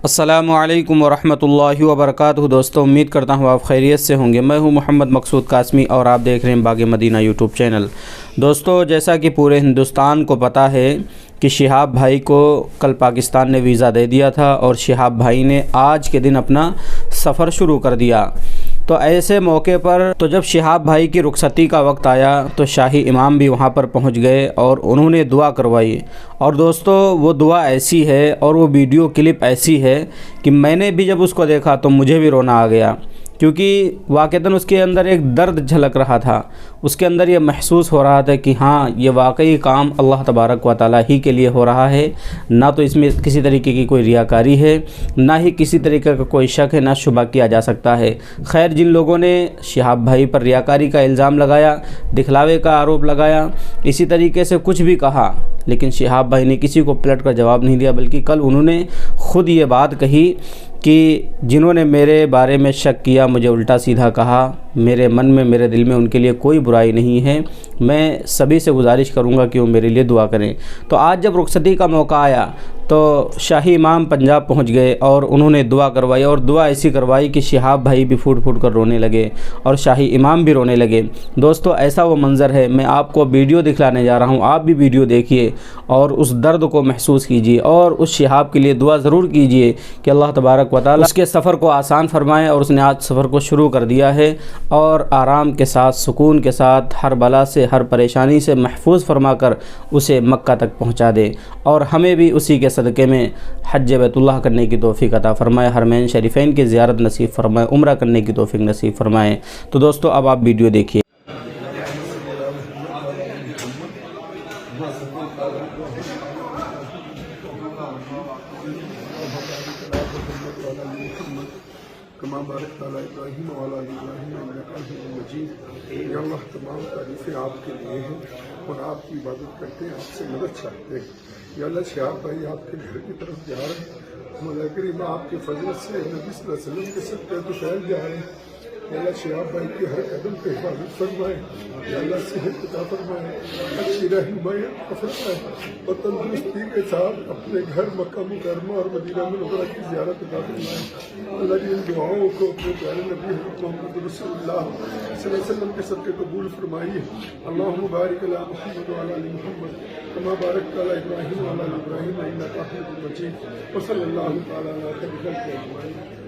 السلام علیکم ورحمۃ اللہ وبرکاتہ۔ دوستو امید کرتا ہوں آپ خیریت سے ہوں گے۔ میں ہوں محمد مقصود قاسمی اور آپ دیکھ رہے ہیں باغ مدینہ یوٹیوب چینل۔ دوستو جیسا کہ پورے ہندوستان کو پتہ ہے کہ شہاب بھائی کو کل پاکستان نے ویزا دے دیا تھا اور شہاب بھائی نے آج کے دن اپنا سفر شروع کر دیا۔ تو ایسے موقع پر جب شہاب بھائی کی رخصتی کا وقت آیا تو شاہی امام بھی وہاں پر پہنچ گئے اور انہوں نے دعا کروائی۔ اور دوستو وہ دعا ایسی ہے اور وہ ویڈیو کلپ ایسی ہے کہ میں نے بھی جب اس کو دیکھا تو مجھے بھی رونا آ گیا، کیونکہ واقعتاً اس کے اندر ایک درد جھلک رہا تھا۔ اس کے اندر یہ محسوس ہو رہا تھا کہ ہاں یہ واقعی کام اللہ تبارک و تعالیٰ ہی کے لیے ہو رہا ہے، نہ تو اس میں کسی طریقے کی کوئی ریاکاری ہے، نہ ہی کسی طریقے کا کوئی شک ہے، نہ شبہ کیا جا سکتا ہے۔ خیر، جن لوگوں نے شہاب بھائی پر ریاکاری کا الزام لگایا، دکھلاوے کا آروپ لگایا، اسی طریقے سے کچھ بھی کہا، لیکن شہاب بھائی نے کسی کو پلٹ کر جواب نہیں دیا، بلکہ کل انہوں نے خود یہ بات کہی کہ جنہوں نے میرے بارے میں شک کیا، مجھے الٹا سیدھا کہا، میرے من میں میرے دل میں ان کے لیے کوئی برائی نہیں ہے، میں سبھی سے گزارش کروں گا کہ وہ میرے لیے دعا کریں۔ تو آج جب رخصتی کا موقع آیا تو شاہی امام پنجاب پہنچ گئے اور انہوں نے دعا کروائی، اور دعا ایسی کروائی کہ شہاب بھائی بھی پھوٹ پھوٹ کر رونے لگے اور شاہی امام بھی رونے لگے۔ دوستو ایسا وہ منظر ہے، میں آپ کو ویڈیو دکھلانے جا رہا ہوں، آپ بھی ویڈیو دیکھیے اور اس درد کو محسوس کیجیے اور اس شہاب کے لیے دعا ضرور کیجیے کہ اللہ تبارک و تعالیٰ اس کے سفر کو آسان فرمائے، اور اس نے آج سفر کو شروع کر دیا ہے اور آرام کے ساتھ، سکون کے ساتھ، ہر بلا سے، ہر پریشانی سے محفوظ فرما کر اسے مکہ تک پہنچا دے، اور ہمیں بھی اسی کے صدقے میں حج بیت اللہ کرنے کی توفیق عطا فرمائے، حرمین شریفین کی زیارت نصیب فرمائے، عمرہ کرنے کی توفیق نصیب فرمائے۔ تو دوستو اب آپ ویڈیو دیکھیے۔ کما بارک تعالیٰ ابراہیم وعلی آل ابراہیم انک حمید مجید۔ یا اللہ، تمام تعریفیں آپ کے لیے ہیں اور آپ کی عبادت کرتے ہیں، آپ سے مدد چاہتے ہیں۔ یا اللہ، شہاب بھائی آپ کے گھر کی طرف جا رہے ہیں، مولا کریم آپ کے فضل سے نبی صلی اللہ علیہ وسلم کے صدقے تو پھیل جا رہے ہیں۔ یا اللہ، شہاب بھائی کی ہر قدم پہ حفاظت فرمائے، یا اللہ صحت عطا فرمائے، اچھی رہنمائی عطا فرمائے اور تندرستی کے ساتھ اپنے گھر مکہ مکرمہ اور مدینہ منورہ کی زیارت عطا فرمائے۔ اللہ جی ان دعاؤں کو اپنے پیارے نبی محمد رسول اللہ صلی اللہ علیہ وسلم کے صدقے قبول فرمائیے۔ اللہم بارک علی محمد وعلی آل محمد کما بارکت علی ابراہیم وعلی آل ابراہیم انک حمید مجید۔ وصلی اللہ تعالی علی خیر خلقہ اجمعین۔